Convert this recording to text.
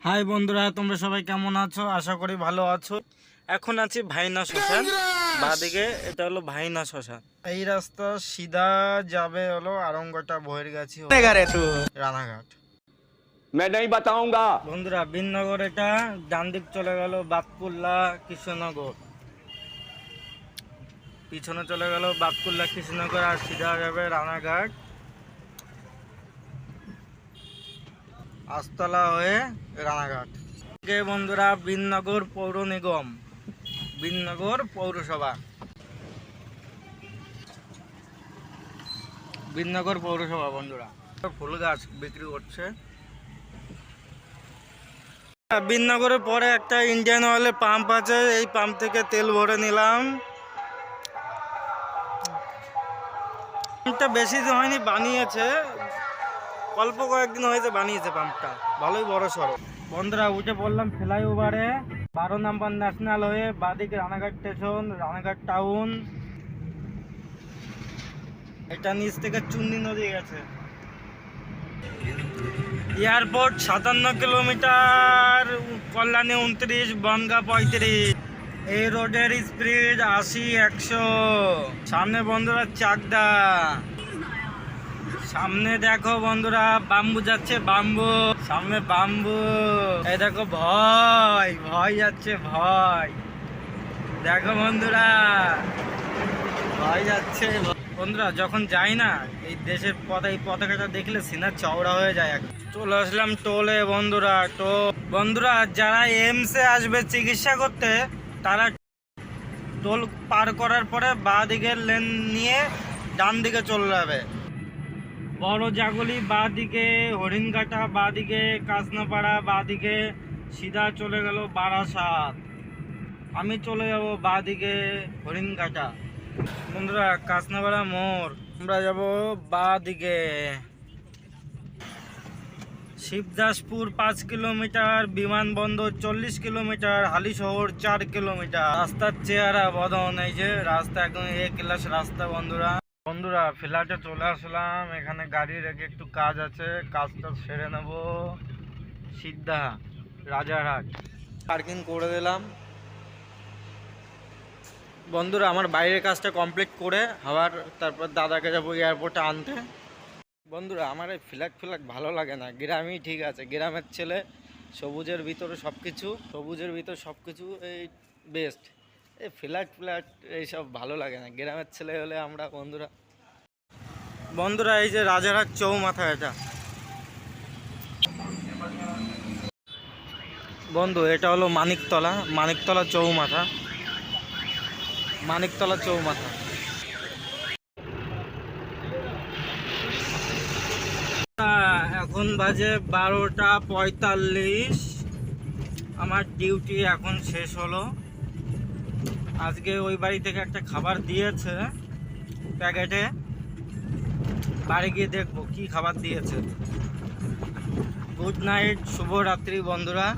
High বন্ধুরা, তোমরা সবাই কেমন আছো? আশা করি ভালো আছো। এখন আছি ভাইনা শ্মশান, বাদিকে এটা হলো ভাইনা শ্মশান। এই রাস্তা সিধা যাবে হলো আরঙ্গটা বহিরগাছি রানাঘাট। বন্ধুরা বিননগর এটা, ডান দিক চলে গেল বাতকুল্লা কৃষ্ণনগর, পিছনে চলে গেল বাতকুল্লা কৃষ্ণনগর, আর সিধা যাবে রানাঘাট আস্তলা হয়ে রানাঘাট। বন্ধুরা বিননগর পৌর নিগম, বিননগর পৌরসভা, বিননগর পৌরসভা। বন্ধুরা ফুল গাছ বিক্রি করছে। বিননগরের পরে একটা ইন্ডিয়ান অয়েলের পাম্প আছে, এই পাম্প থেকে তেল ভরে নিলাম। পাম্পটা বেশি দিন হয়নি, বানিয়েছে অল্প কয়েকদিন হয়েছে বানিয়েছে পাম্পটা, ভালোই বড় সড়ো। বন্ধুরা উঠে পড়লাম ফ্লাইওভারে, 12 নম্বর ন্যাশনাল হয়ে বাদিকে রানাঘাট স্টেশন, রানাঘাট টাউন। এটা নিচ থেকে চুন্নি নদী গেছে। Airport 57 kilometre, Kalyani 29, Bongaon 35। এই রোডের স্পিড 80-100। সামনে বন্ধুরা চাকদা, সামনে দেখো বন্ধুরা বাম্বু যাচ্ছে, বাম্বু সামনে বাম্বু। এই দেখো ভয় ভয় যাচ্ছে, ভয় দেখো বন্ধুরা, ভয় যাচ্ছে। বন্ধুরা যখন যাই না এই দেশের এই পতাকাটা দেখলে সিনা চওড়া হয়ে যায়। চলে আসলাম টোলে বন্ধুরা। বন্ধুরা যারা এমসে আসবে চিকিৎসা করতে, তারা টোল পার করার পরে বাঁ দিকের লেন নিয়ে ডান দিকে চলে যাবে। বড় জাগলি বাঁ দিকে, হরিণঘাটা বাঁ দিকে, কাসনাপাড়া বাঁ দিকে, সিধা চলে গেল বারাসাত। আমি চলে যাব বাঁ দিকে হরিণঘাটা। বন্ধুরা কাসনাপাড়া মোড়, আমরা যাব বাঁ দিকে। শিবদাসপুর 5 কিলোমিটার, বিমানবন্দর 40 কিলোমিটার, হালিশহর 4 কিলোমিটার। রাস্তার চেহারা বদন, এই যে রাস্তা একদম এ ক্লাস রাস্তা। বন্ধুরা ফ্ল্যাটে চলে আসলাম, এখানে গাড়ি রেখে একটু কাজ আছে, কাজটা সেরে নেব। সিদ্ধা রাজারহাট পার্কিং করে দিলাম। বন্ধুরা আমার বাইরের কাজটা কমপ্লিট করে আবার তারপর দাদাকে যাবো এয়ারপোর্টে আনতে। বন্ধুরা আমার এই ফ্ল্যাট ভালো লাগে না, গ্রামই ঠিক আছে। গ্রামের ছেলে, সবুজের ভিতরে সব কিছু এই বেস্ট। এই ফ্ল্যাট এইসব ভালো লাগে না, গ্রামের ছেলে হলে আমরা। বন্ধুরা এই যে রাজারহাট চৌমাথা, এটা বন্ধু এটা হলো মানিকতলা চৌমাথা, মানিকতলা চৌমাথা। এখন বাজে 12টা 45। আমার ডিউটি এখন শেষ হলো। আজকে ওই বাড়ি থেকে একটা খাবার দিয়েছে প্যাকেটে, বাড়ি গিয়ে দেখবো কি খাবার দিয়েছে। গুড নাইট, শুভরাত্রি বন্ধুরা।